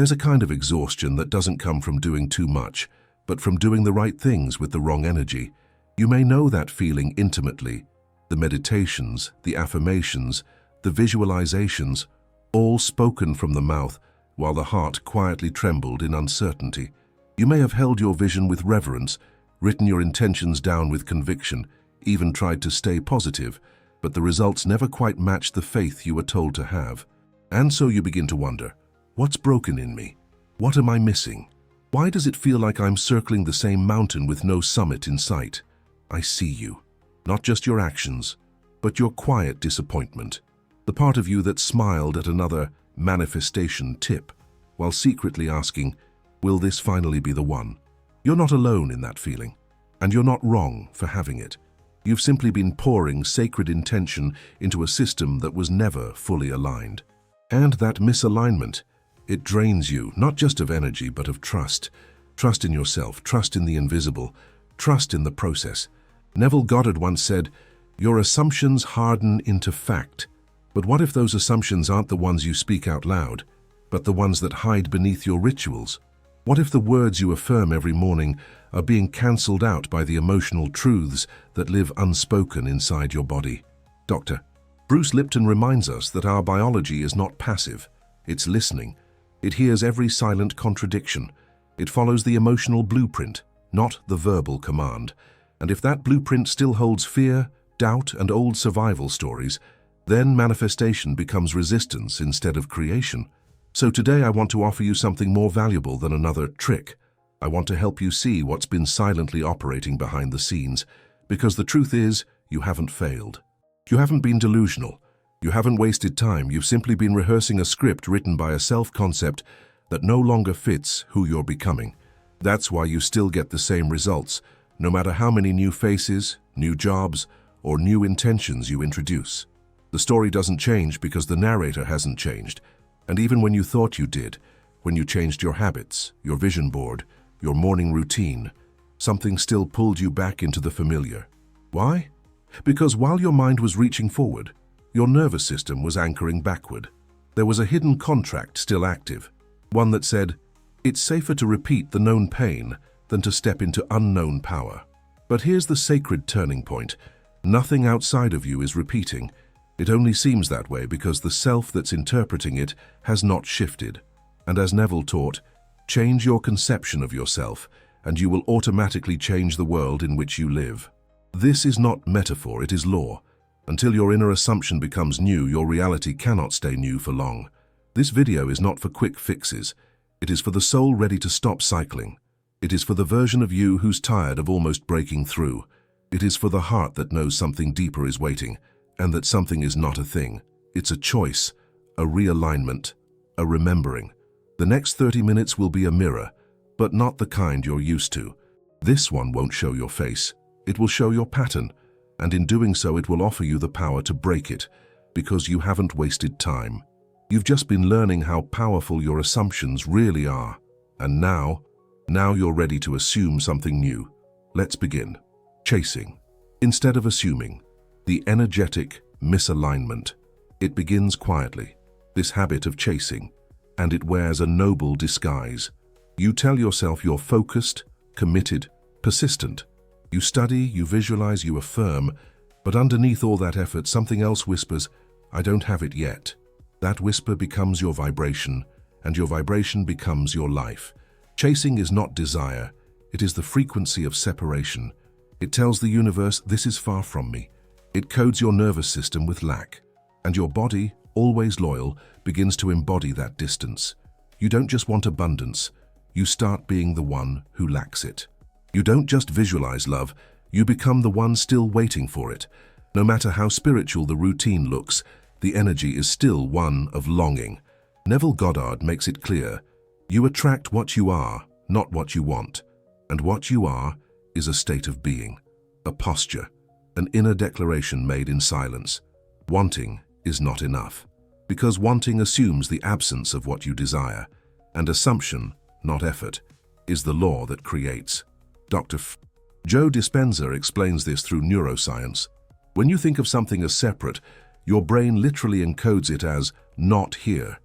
There's a kind of exhaustion that doesn't come from doing too much, but from doing the right things with the wrong energy. You may know that feeling intimately. The meditations, the affirmations, the visualizations, all spoken from the mouth while the heart quietly trembled in uncertainty. You may have held your vision with reverence, written your intentions down with conviction, even tried to stay positive, but the results never quite matched the faith you were told to have. And so you begin to wonder, what's broken in me? What am I missing? Why does it feel like I'm circling the same mountain with no summit in sight? I see you. Not just your actions, but your quiet disappointment. The part of you that smiled at another manifestation tip, while secretly asking, will this finally be the one? You're not alone in that feeling, and you're not wrong for having it. You've simply been pouring sacred intention into a system that was never fully aligned. And that misalignment, it drains you, not just of energy, but of trust. Trust in yourself, trust in the invisible, trust in the process. Neville Goddard once said, "Your assumptions harden into fact." But what if those assumptions aren't the ones you speak out loud, but the ones that hide beneath your rituals? What if the words you affirm every morning are being cancelled out by the emotional truths that live unspoken inside your body? Dr. Bruce Lipton reminds us that our biology is not passive. It's listening. It hears every silent contradiction. It follows the emotional blueprint, not the verbal command. And if that blueprint still holds fear, doubt, and old survival stories, then manifestation becomes resistance instead of creation. So today I want to offer you something more valuable than another trick. I want to help you see what's been silently operating behind the scenes, because the truth is, you haven't failed. You haven't been delusional. You haven't wasted time. You've simply been rehearsing a script written by a self-concept that no longer fits who you're becoming. That's why you still get the same results, no matter how many new faces, new jobs, or new intentions you introduce. The story doesn't change because the narrator hasn't changed. And even when you thought you did, when you changed your habits, your vision board, your morning routine, something still pulled you back into the familiar. Why? Because while your mind was reaching forward, your nervous system was anchoring backward. There was a hidden contract still active, one that said, it's safer to repeat the known pain than to step into unknown power. But here's the sacred turning point. Nothing outside of you is repeating. It only seems that way because the self that's interpreting it has not shifted. And as Neville taught, change your conception of yourself, and you will automatically change the world in which you live. This is not metaphor, it is law. Until your inner assumption becomes new, your reality cannot stay new for long. This video is not for quick fixes. It is for the soul ready to stop cycling. It is for the version of you who's tired of almost breaking through. It is for the heart that knows something deeper is waiting, and that something is not a thing. It's a choice, a realignment, a remembering. The next 30 minutes will be a mirror, but not the kind you're used to. This one won't show your face. It will show your pattern, and in doing so it will offer you the power to break it, because you haven't wasted time. You've just been learning how powerful your assumptions really are. And now you're ready to assume something new. Let's begin. Chasing. Instead of assuming. The energetic misalignment. It begins quietly, this habit of chasing, and it wears a noble disguise. You tell yourself you're focused, committed, persistent. You study, you visualize, you affirm, but underneath all that effort, something else whispers, I don't have it yet. That whisper becomes your vibration, and your vibration becomes your life. Chasing is not desire, it is the frequency of separation. It tells the universe, this is far from me. It codes your nervous system with lack, and your body, always loyal, begins to embody that distance. You don't just want abundance, you start being the one who lacks it. You don't just visualize love, you become the one still waiting for it. No matter how spiritual the routine looks, the energy is still one of longing. Neville Goddard makes it clear, you attract what you are, not what you want. And what you are is a state of being, a posture, an inner declaration made in silence. Wanting is not enough, because wanting assumes the absence of what you desire, and assumption, not effort, is the law that creates. Dr. Joe Dispenza explains this through neuroscience. When you think of something as separate, your brain literally encodes it as not here.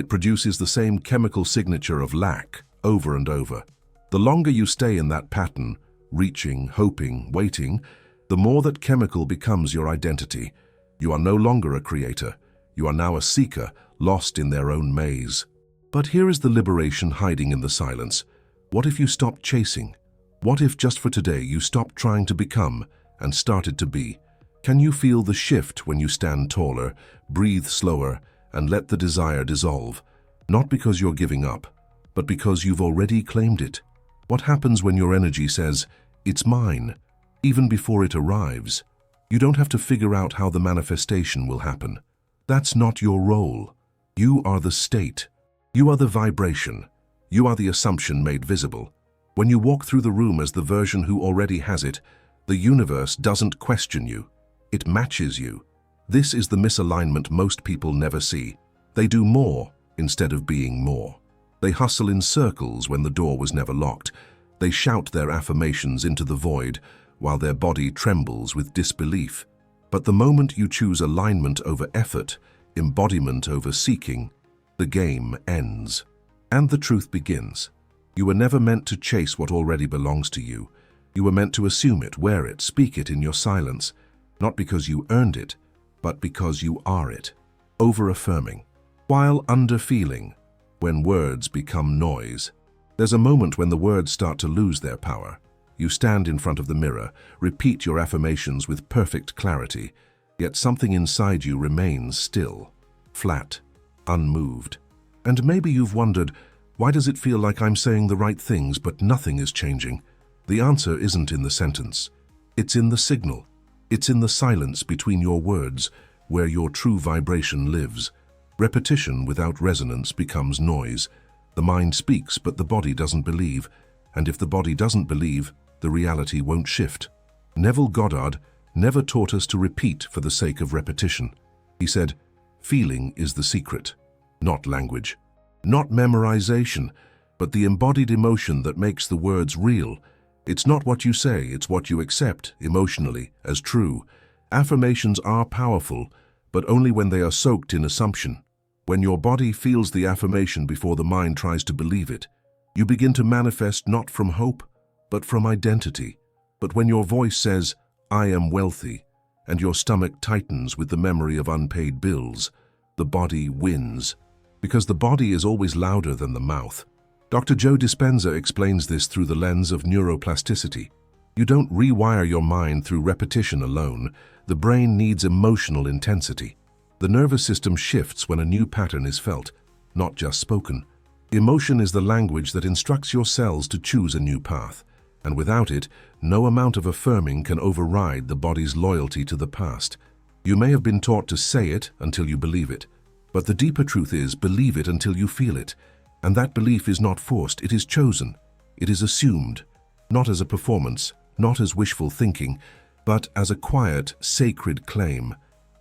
It produces the same chemical signature of lack over and over. The longer you stay in that pattern, reaching, hoping, waiting, the more that chemical becomes your identity. You are no longer a creator. You are now a seeker, lost in their own maze. But here is the liberation hiding in the silence. What if you stopped chasing? What if just for today you stopped trying to become and started to be? Can you feel the shift when you stand taller, breathe slower, and let the desire dissolve? Not because you're giving up, but because you've already claimed it. What happens when your energy says, "It's mine," even before it arrives? You don't have to figure out how the manifestation will happen. That's not your role. You are the state. You are the vibration. You are the assumption made visible. When you walk through the room as the version who already has it, the universe doesn't question you. It matches you. This is the misalignment most people never see. They do more instead of being more. They hustle in circles when the door was never locked. They shout their affirmations into the void while their body trembles with disbelief. But the moment you choose alignment over effort, embodiment over seeking, the game ends. And the truth begins. You were never meant to chase what already belongs to you. You were meant to assume it, wear it, speak it in your silence. Not because you earned it, but because you are it. Over-affirming, while under-feeling, when words become noise. There's a moment when the words start to lose their power. You stand in front of the mirror, repeat your affirmations with perfect clarity, yet something inside you remains still, flat, unmoved. And maybe you've wondered, why does it feel like I'm saying the right things but nothing is changing? The answer isn't in the sentence. It's in the signal. It's in the silence between your words, where your true vibration lives. Repetition without resonance becomes noise. The mind speaks, but the body doesn't believe. And if the body doesn't believe, the reality won't shift. Neville Goddard never taught us to repeat for the sake of repetition. He said, "Feeling is the secret, not language, not memorization, but the embodied emotion that makes the words real. It's not what you say, it's what you accept emotionally as true." Affirmations are powerful, but only when they are soaked in assumption. When your body feels the affirmation before the mind tries to believe it, you begin to manifest not from hope, but from identity. But when your voice says, "I am wealthy," and your stomach tightens with the memory of unpaid bills, the body wins. Because the body is always louder than the mouth. Dr. Joe Dispenza explains this through the lens of neuroplasticity. You don't rewire your mind through repetition alone. The brain needs emotional intensity. The nervous system shifts when a new pattern is felt, not just spoken. Emotion is the language that instructs your cells to choose a new path. And without it, no amount of affirming can override the body's loyalty to the past. You may have been taught to say it until you believe it. But the deeper truth is, believe it until you feel it. And that belief is not forced, it is chosen. It is assumed, not as a performance, not as wishful thinking, but as a quiet, sacred claim.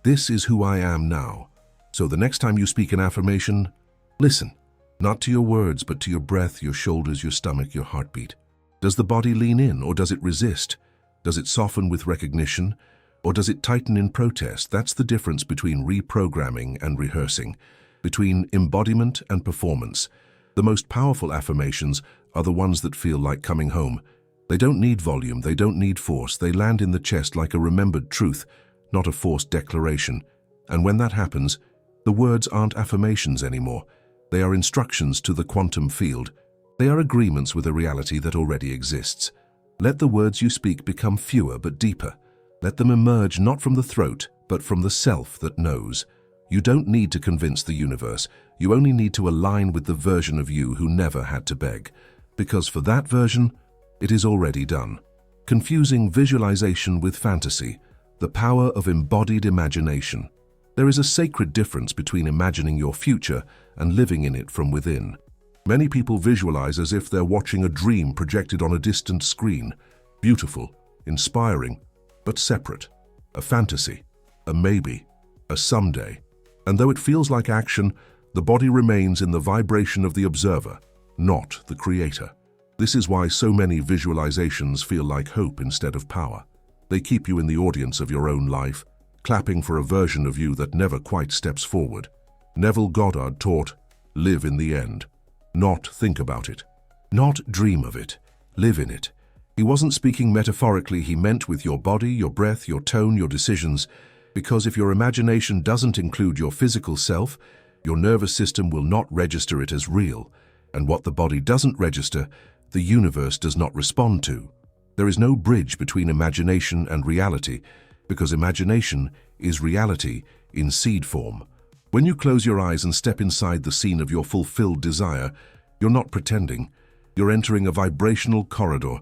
This is who I am now. So the next time you speak an affirmation, listen. Not to your words, but to your breath, your shoulders, your stomach, your heartbeat. Does the body lean in, or does it resist? Does it soften with recognition, or does it tighten in protest? That's the difference between reprogramming and rehearsing, between embodiment and performance. The most powerful affirmations are the ones that feel like coming home. They don't need volume, they don't need force. They land in the chest like a remembered truth, not a forced declaration. And when that happens, the words aren't affirmations anymore. They are instructions to the quantum field. They are agreements with a reality that already exists. Let the words you speak become fewer but deeper. Let them emerge not from the throat, but from the self that knows. You don't need to convince the universe. You only need to align with the version of you who never had to beg. Because for that version, it is already done. Confusing visualization with fantasy, the power of embodied imagination. There is a sacred difference between imagining your future and living in it from within. Many people visualize as if they're watching a dream projected on a distant screen. Beautiful, inspiring, but separate. A fantasy, a maybe, a someday. And though it feels like action, the body remains in the vibration of the observer, not the creator. This is why so many visualizations feel like hope instead of power. They keep you in the audience of your own life, clapping for a version of you that never quite steps forward. Neville Goddard taught, Live in the end. Not think about it. Not dream of it. Live in it. He wasn't speaking metaphorically, he meant with your body, your breath, your tone, your decisions, because if your imagination doesn't include your physical self, your nervous system will not register it as real, and what the body doesn't register, the universe does not respond to. There is no bridge between imagination and reality, because imagination is reality in seed form. When you close your eyes and step inside the scene of your fulfilled desire, you're not pretending. You're entering a vibrational corridor,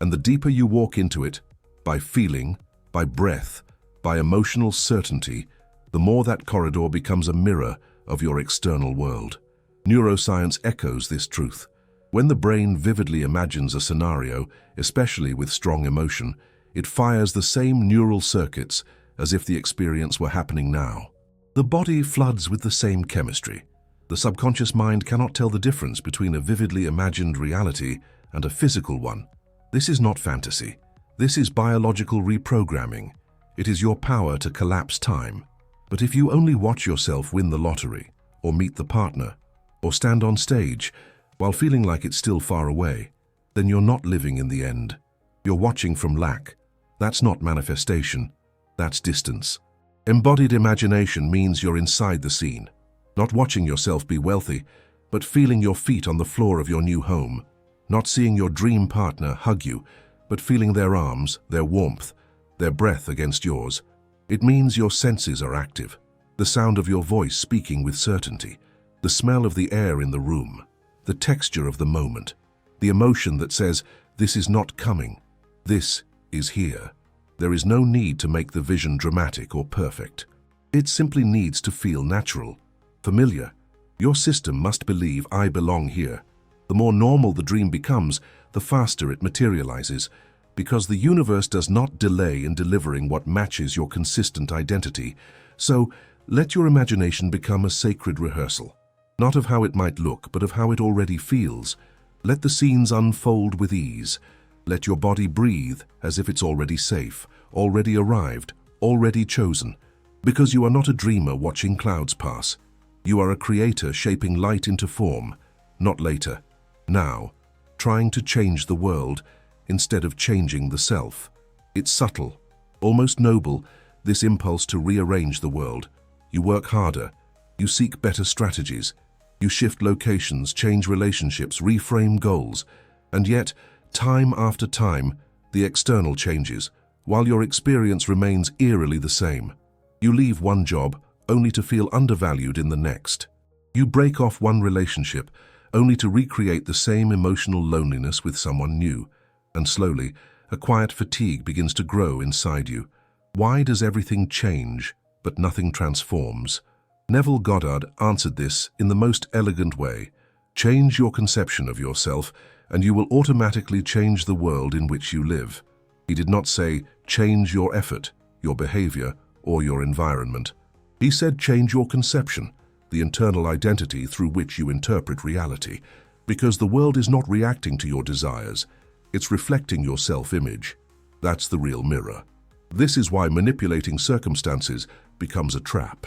and the deeper you walk into it, by feeling, by breath, by emotional certainty, the more that corridor becomes a mirror of your external world. Neuroscience echoes this truth. When the brain vividly imagines a scenario, especially with strong emotion, it fires the same neural circuits as if the experience were happening now. The body floods with the same chemistry. The subconscious mind cannot tell the difference between a vividly imagined reality and a physical one. This is not fantasy. This is biological reprogramming. It is your power to collapse time. But if you only watch yourself win the lottery, or meet the partner, or stand on stage while feeling like it's still far away, then you're not living in the end. You're watching from lack. That's not manifestation. That's distance. Embodied imagination means you're inside the scene, not watching yourself be wealthy, but feeling your feet on the floor of your new home, not seeing your dream partner hug you, but feeling their arms, their warmth, their breath against yours. It means your senses are active, the sound of your voice speaking with certainty, the smell of the air in the room, the texture of the moment, the emotion that says, this is not coming, this is here. There is no need to make the vision dramatic or perfect. It simply needs to feel natural, familiar. Your system must believe I belong here. The more normal the dream becomes, the faster it materializes, because the universe does not delay in delivering what matches your consistent identity. So, let your imagination become a sacred rehearsal, not of how it might look, but of how it already feels. Let the scenes unfold with ease. Let your body breathe as if it's already safe, already arrived, already chosen. Because you are not a dreamer watching clouds pass. You are a creator shaping light into form, not later, now, trying to change the world instead of changing the self. It's subtle, almost noble, this impulse to rearrange the world. You work harder, you seek better strategies, you shift locations, change relationships, reframe goals, and yet, time after time, the external changes, while your experience remains eerily the same. You leave one job only to feel undervalued in the next. You break off one relationship only to recreate the same emotional loneliness with someone new, and slowly, a quiet fatigue begins to grow inside you. Why does everything change, but nothing transforms? Neville Goddard answered this in the most elegant way. Change your conception of yourself, and you will automatically change the world in which you live. He did not say, change your effort, your behavior, or your environment. He said, change your conception, the internal identity through which you interpret reality, because the world is not reacting to your desires, it's reflecting your self-image. That's the real mirror. This is why manipulating circumstances becomes a trap.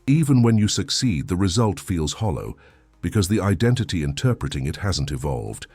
Even when you succeed, the result feels hollow, because the identity interpreting it hasn't evolved.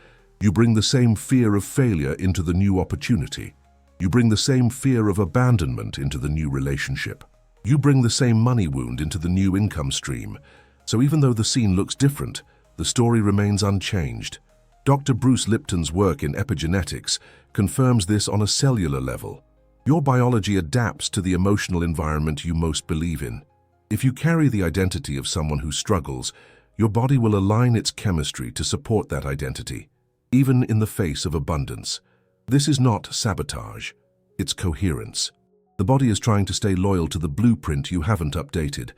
You bring the same fear of failure into the new opportunity. You bring the same fear of abandonment into the new relationship. You bring the same money wound into the new income stream. So even though the scene looks different, the story remains unchanged. Dr. Bruce Lipton's work in epigenetics confirms this on a cellular level. Your biology adapts to the emotional environment you most believe in. If you carry the identity of someone who struggles, your body will align its chemistry to support that identity, even in the face of abundance. This is not sabotage, it's coherence. The body is trying to stay loyal to the blueprint you haven't updated,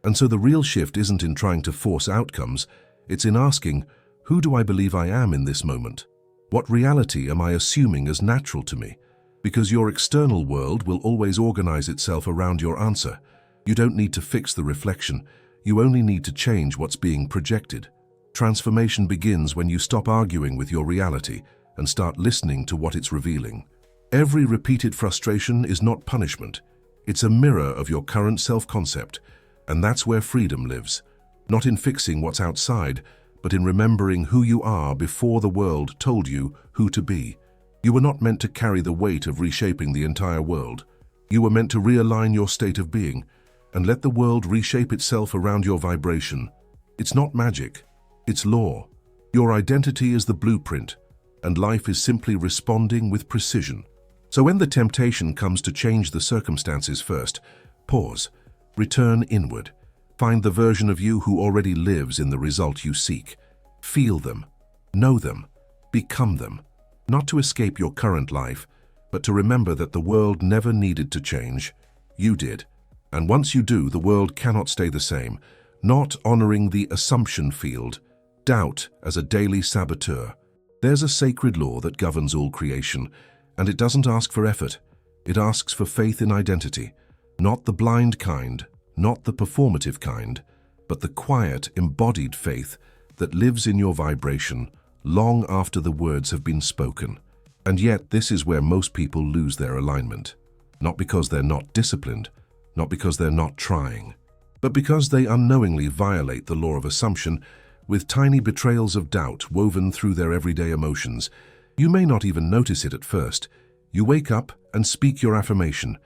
and so the real shift isn't in trying to force outcomes, it's in asking, who do I believe I am in this moment? What reality am I assuming as natural to me? Because your external world will always organize itself around your answer. You don't need to fix the reflection, you only need to change what's being projected. Transformation begins when you stop arguing with your reality and start listening to what it's revealing. Every repeated frustration is not punishment. It's a mirror of your current self-concept, and that's where freedom lives. not in fixing what's outside, but in remembering who you are before the world told you who to be. You were not meant to carry the weight of reshaping the entire world. You were meant to realign your state of being and let the world reshape itself around your vibration. It's not magic, it's law. Your identity is the blueprint, and life is simply responding with precision. So when the temptation comes to change the circumstances first, pause, return inward. Find the version of you who already lives in the result you seek. Feel them, know them, become them. Not to escape your current life, but to remember that the world never needed to change. You did. And once you do, the world cannot stay the same. Not honoring the assumption field, doubt as a daily saboteur. There's a sacred law that governs all creation, and it doesn't ask for effort. It asks for faith in identity. Not the blind kind, not the performative kind, but the quiet, embodied faith that lives in your vibration long after the words have been spoken. And yet, this is where most people lose their alignment. Not because they're not disciplined, not because they're not trying, but because they unknowingly violate the law of assumption with tiny betrayals of doubt woven through their everyday emotions. You may not even notice it at first. You wake up and speak your affirmation.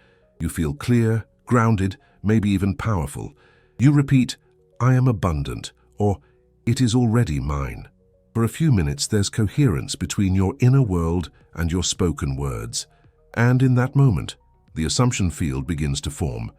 You feel clear, grounded, maybe even powerful. You repeat, "I am abundant," or "It is already mine." For a few minutes, there's coherence between your inner world and your spoken words. And in that moment, the assumption field begins to form,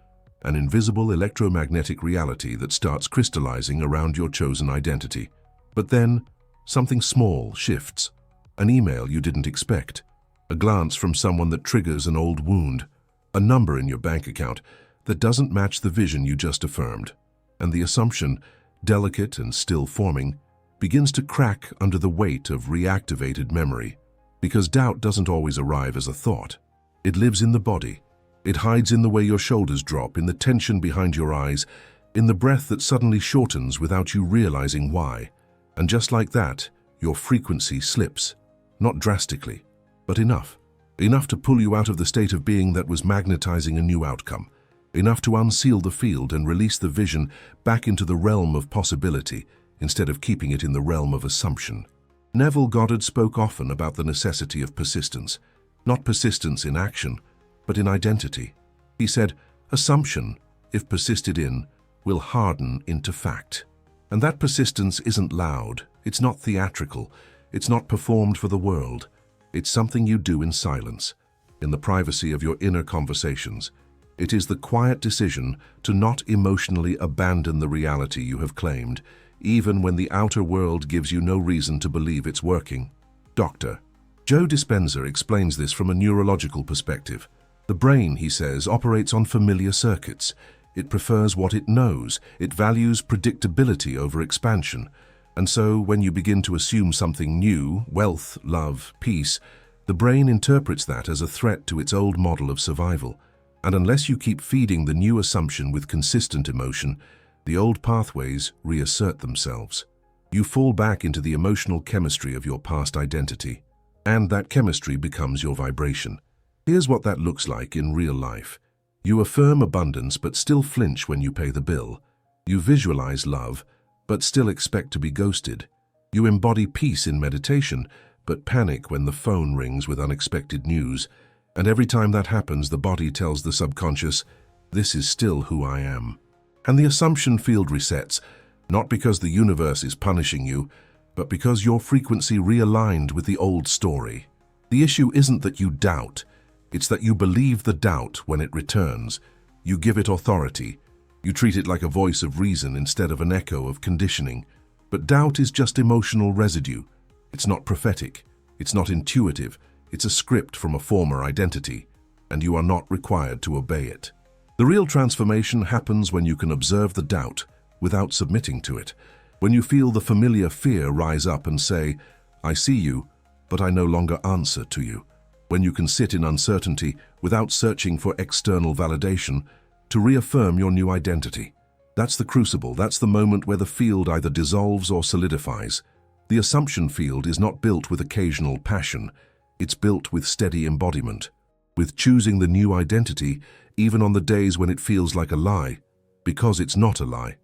an invisible electromagnetic reality that starts crystallizing around your chosen identity. But then, something small shifts. An email you didn't expect, a glance from someone that triggers an old wound, a number in your bank account that doesn't match the vision you just affirmed. And the assumption, delicate and still forming, begins to crack under the weight of reactivated memory. Because doubt doesn't always arrive as a thought. It lives in the body. It hides in the way your shoulders drop, in the tension behind your eyes, in the breath that suddenly shortens without you realizing why. And just like that, your frequency slips. Not drastically, but enough. Enough to pull you out of the state of being that was magnetizing a new outcome. Enough to unseal the field and release the vision back into the realm of possibility, instead of keeping it in the realm of assumption. Neville Goddard spoke often about the necessity of persistence. Not persistence in action, but in identity. He said, "Assumption, if persisted in, will harden into fact." And that persistence isn't loud, it's not theatrical, it's not performed for the world. It's something you do in silence, in the privacy of your inner conversations. It is the quiet decision to not emotionally abandon the reality you have claimed, even when the outer world gives you no reason to believe it's working. Dr. Joe Dispenza explains this from a neurological perspective. The brain, he says, operates on familiar circuits. It prefers what it knows. It values predictability over expansion. And so, when you begin to assume something new, wealth, love, peace, the brain interprets that as a threat to its old model of survival. And unless you keep feeding the new assumption with consistent emotion, the old pathways reassert themselves. You fall back into the emotional chemistry of your past identity, and that chemistry becomes your vibration. Here's what that looks like in real life. You affirm abundance but still flinch when you pay the bill. You visualize love but still expect to be ghosted. You embody peace in meditation but panic when the phone rings with unexpected news. And every time that happens, the body tells the subconscious, "This is still who I am." And the assumption field resets, not because the universe is punishing you, but because your frequency realigned with the old story. The issue isn't that you doubt, it's that you believe the doubt when it returns. You give it authority. You treat it like a voice of reason instead of an echo of conditioning. But doubt is just emotional residue. It's not prophetic. It's not intuitive. It's a script from a former identity, and you are not required to obey it. The real transformation happens when you can observe the doubt without submitting to it. When you feel the familiar fear rise up and say, "I see you, but I no longer answer to you." When you can sit in uncertainty without searching for external validation to reaffirm your new identity. That's the crucible, that's the moment where the field either dissolves or solidifies. The assumption field is not built with occasional passion, it's built with steady embodiment, with choosing the new identity even on the days when it feels like a lie, because it's not a lie.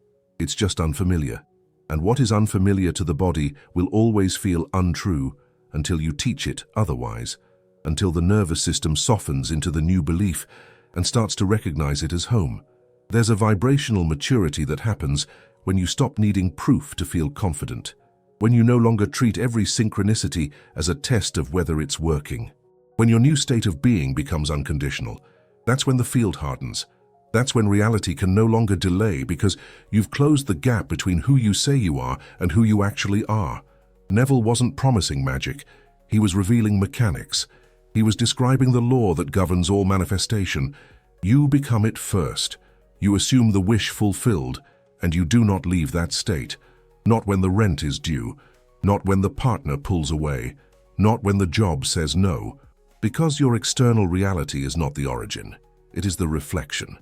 It's just unfamiliar. And what is unfamiliar to the body will always feel untrue until you teach it otherwise, until the nervous system softens into the new belief and starts to recognize it as home. There's a vibrational maturity that happens when you stop needing proof to feel confident, when you no longer treat every synchronicity as a test of whether it's working. When your new state of being becomes unconditional, that's when the field hardens. That's when reality can no longer delay because you've closed the gap between who you say you are and who you actually are. Neville wasn't promising magic. He was revealing mechanics. He was describing the law that governs all manifestation. You become it first. You assume the wish fulfilled, and you do not leave that state. Not when the rent is due, not when the partner pulls away, not when the job says no. Because your external reality is not the origin, it is the reflection.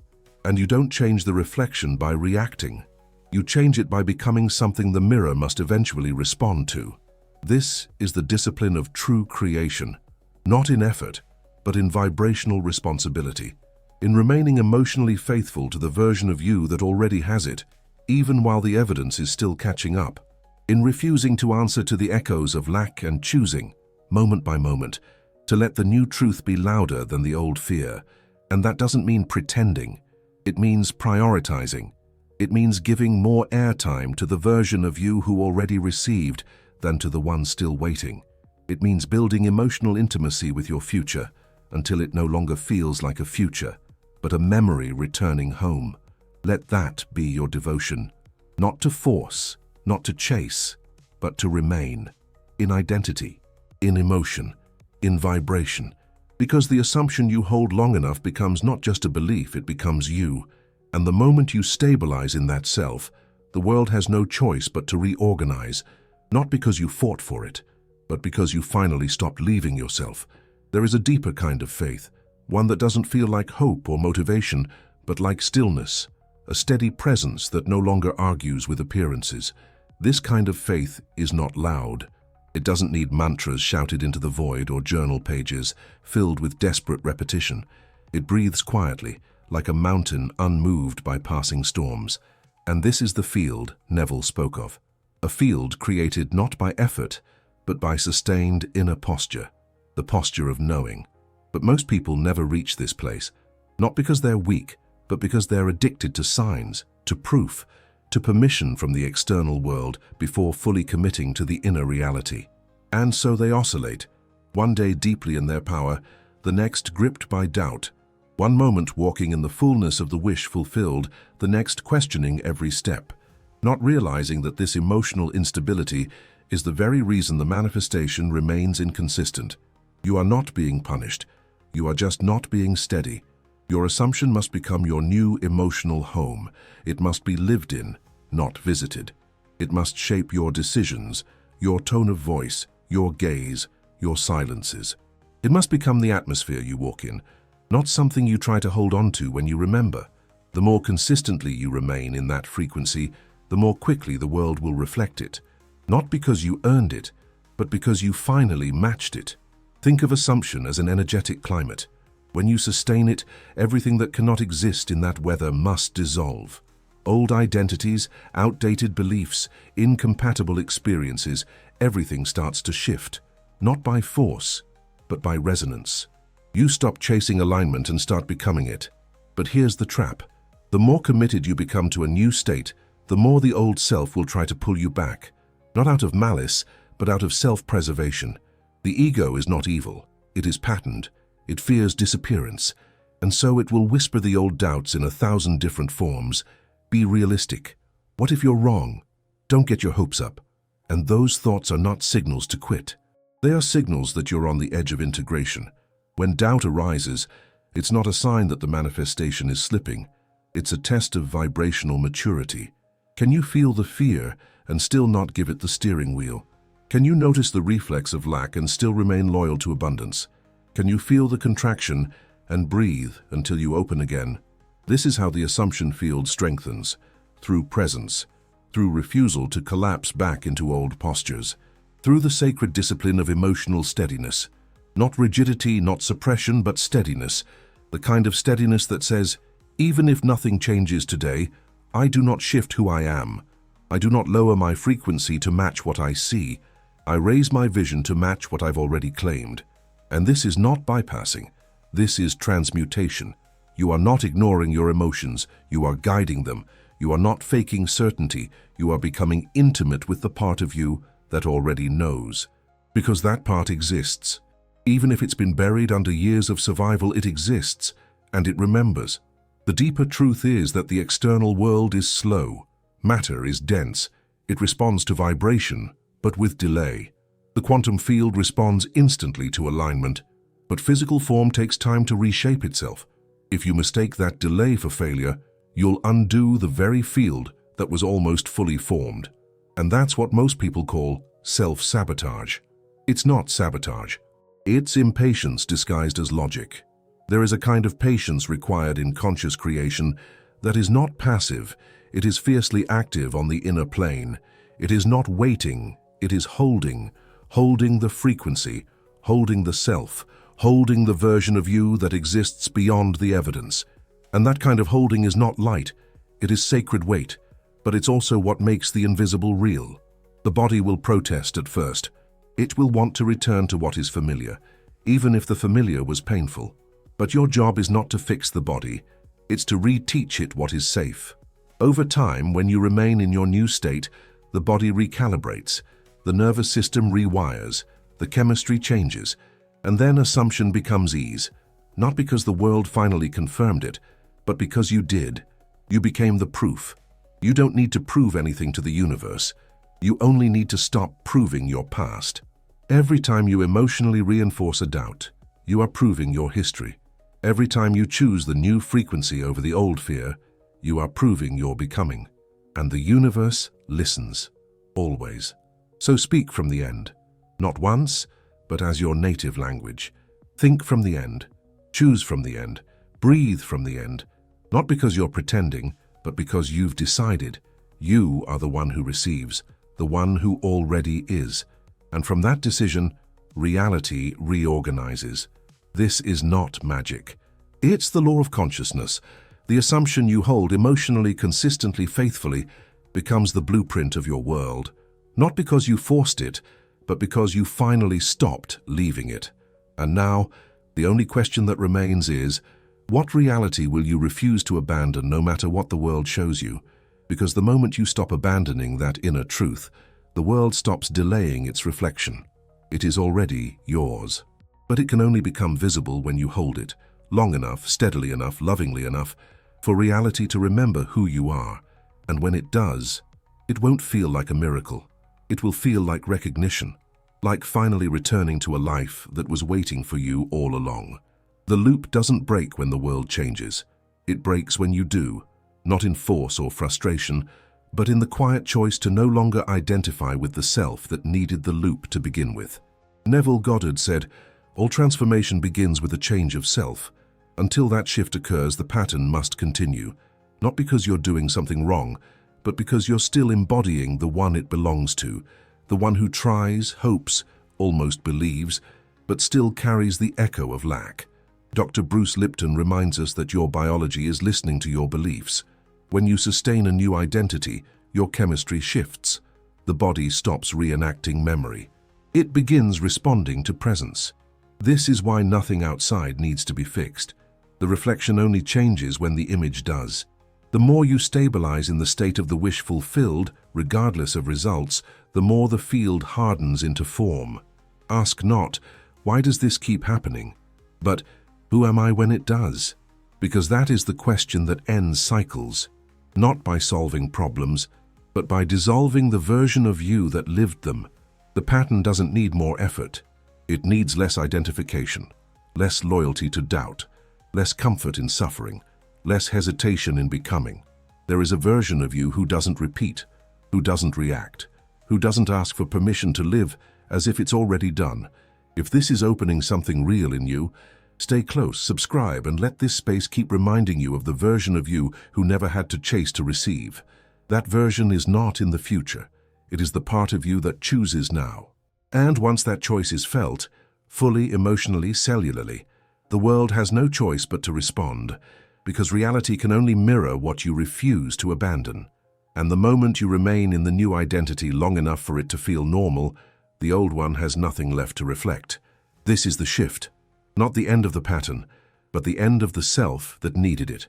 And you don't change the reflection by reacting. You change it by becoming something the mirror must eventually respond to. This is the discipline of true creation, not in effort, but in vibrational responsibility, in remaining emotionally faithful to the version of you that already has it, even while the evidence is still catching up, in refusing to answer to the echoes of lack and choosing, moment by moment, to let the new truth be louder than the old fear. And that doesn't mean pretending. It means prioritizing. It means giving more airtime to the version of you who already received than to the one still waiting. It means building emotional intimacy with your future until it no longer feels like a future, but a memory returning home. Let that be your devotion, not to force, not to chase, but to remain, in identity, in emotion, in vibration. Because the assumption you hold long enough becomes not just a belief, it becomes you. And the moment you stabilize in that self, the world has no choice but to reorganize, not because you fought for it, but because you finally stopped leaving yourself. There is a deeper kind of faith, one that doesn't feel like hope or motivation, but like stillness, a steady presence that no longer argues with appearances. This kind of faith is not loud. It doesn't need mantras shouted into the void or journal pages filled with desperate repetition. It breathes quietly, like a mountain unmoved by passing storms. And this is the field Neville spoke of. A field created not by effort, but by sustained inner posture, the posture of knowing. But most people never reach this place, not because they're weak, but because they're addicted to signs, to proof, to permission from the external world before fully committing to the inner reality. And so they oscillate, one day deeply in their power, the next gripped by doubt, one moment walking in the fullness of the wish fulfilled, the next questioning every step, not realizing that this emotional instability is the very reason the manifestation remains inconsistent. You are not being punished, you are just not being steady. Your assumption must become your new emotional home. It must be lived in, not visited. It must shape your decisions, your tone of voice, your gaze, your silences. It must become the atmosphere you walk in, not something you try to hold on to when you remember. The more consistently you remain in that frequency, the more quickly the world will reflect it. Not because you earned it, but because you finally matched it. Think of assumption as an energetic climate. When you sustain it, everything that cannot exist in that weather must dissolve. Old identities, outdated beliefs, incompatible experiences, everything starts to shift, not by force, but by resonance. You stop chasing alignment and start becoming it. But here's the trap. The more committed you become to a new state, the more the old self will try to pull you back, not out of malice, but out of self-preservation. The ego is not evil. It is patterned. It fears disappearance, and so it will whisper the old doubts in 1,000 different forms. Be realistic. What if you're wrong? Don't get your hopes up. And those thoughts are not signals to quit. They are signals that you're on the edge of integration. When doubt arises, it's not a sign that the manifestation is slipping. It's a test of vibrational maturity. Can you feel the fear and still not give it the steering wheel? Can you notice the reflex of lack and still remain loyal to abundance? Can you feel the contraction and breathe until you open again? This is how the assumption field strengthens, through presence, through refusal to collapse back into old postures, through the sacred discipline of emotional steadiness. Not rigidity, not suppression, but steadiness, the kind of steadiness that says, even if nothing changes today, I do not shift who I am. I do not lower my frequency to match what I see. I raise my vision to match what I've already claimed. And this is not bypassing. This is transmutation. You are not ignoring your emotions. You are guiding them. You are not faking certainty. You are becoming intimate with the part of you that already knows. Because that part exists. Even if it's been buried under years of survival, it exists, and it remembers. The deeper truth is that the external world is slow. Matter is dense. It responds to vibration, but with delay. The quantum field responds instantly to alignment, but physical form takes time to reshape itself. If you mistake that delay for failure, you'll undo the very field that was almost fully formed. And that's what most people call self-sabotage. It's not sabotage. It's impatience disguised as logic. There is a kind of patience required in conscious creation that is not passive. It is fiercely active on the inner plane. It is not waiting. It is holding the frequency, holding the self, holding the version of you that exists beyond the evidence. And that kind of holding is not light. It is sacred weight, but it's also what makes the invisible real. The body will protest at first. It will want to return to what is familiar, even if the familiar was painful. But your job is not to fix the body. It's to reteach it what is safe. Over time, when you remain in your new state, the body recalibrates, the nervous system rewires, the chemistry changes, and then assumption becomes ease. Not because the world finally confirmed it, but because you did. You became the proof. You don't need to prove anything to the universe. You only need to stop proving your past. Every time you emotionally reinforce a doubt, you are proving your history. Every time you choose the new frequency over the old fear, you are proving your becoming. And the universe listens, always. So speak from the end, not once, but as your native language. Think from the end, choose from the end, breathe from the end, not because you're pretending, but because you've decided. You are the one who receives, the one who already is. And from that decision, reality reorganizes. This is not magic. It's the law of consciousness. The assumption you hold emotionally, consistently, faithfully becomes the blueprint of your world. Not because you forced it, but because you finally stopped leaving it. And now, the only question that remains is, what reality will you refuse to abandon no matter what the world shows you? Because the moment you stop abandoning that inner truth, the world stops delaying its reflection. It is already yours. But it can only become visible when you hold it, long enough, steadily enough, lovingly enough, for reality to remember who you are. And when it does, it won't feel like a miracle. It will feel like recognition, like finally returning to a life that was waiting for you all along. The loop doesn't break when the world changes. It breaks when you do, not in force or frustration, but in the quiet choice to no longer identify with the self that needed the loop to begin with. Neville Goddard said, "All transformation begins with a change of self. Until that shift occurs, the pattern must continue, not because you're doing something wrong, but because you're still embodying the one it belongs to, the one who tries, hopes, almost believes, but still carries the echo of lack." Dr. Bruce Lipton reminds us that your biology is listening to your beliefs. When you sustain a new identity, your chemistry shifts. The body stops reenacting memory. It begins responding to presence. This is why nothing outside needs to be fixed. The reflection only changes when the image does. The more you stabilize in the state of the wish fulfilled, regardless of results, the more the field hardens into form. Ask not, why does this keep happening? But, who am I when it does? Because that is the question that ends cycles. Not by solving problems, but by dissolving the version of you that lived them. The pattern doesn't need more effort. It needs less identification, less loyalty to doubt, less comfort in suffering, less hesitation in becoming. There is a version of you who doesn't repeat, who doesn't react, who doesn't ask for permission to live as if it's already done. If this is opening something real in you, stay close, subscribe, and let this space keep reminding you of the version of you who never had to chase to receive. That version is not in the future. It is the part of you that chooses now. And once that choice is felt, fully, emotionally, cellularly, the world has no choice but to respond. because reality can only mirror what you refuse to abandon. And the moment you remain in the new identity long enough for it to feel normal, the old one has nothing left to reflect. This is the shift, not the end of the pattern, but the end of the self that needed it.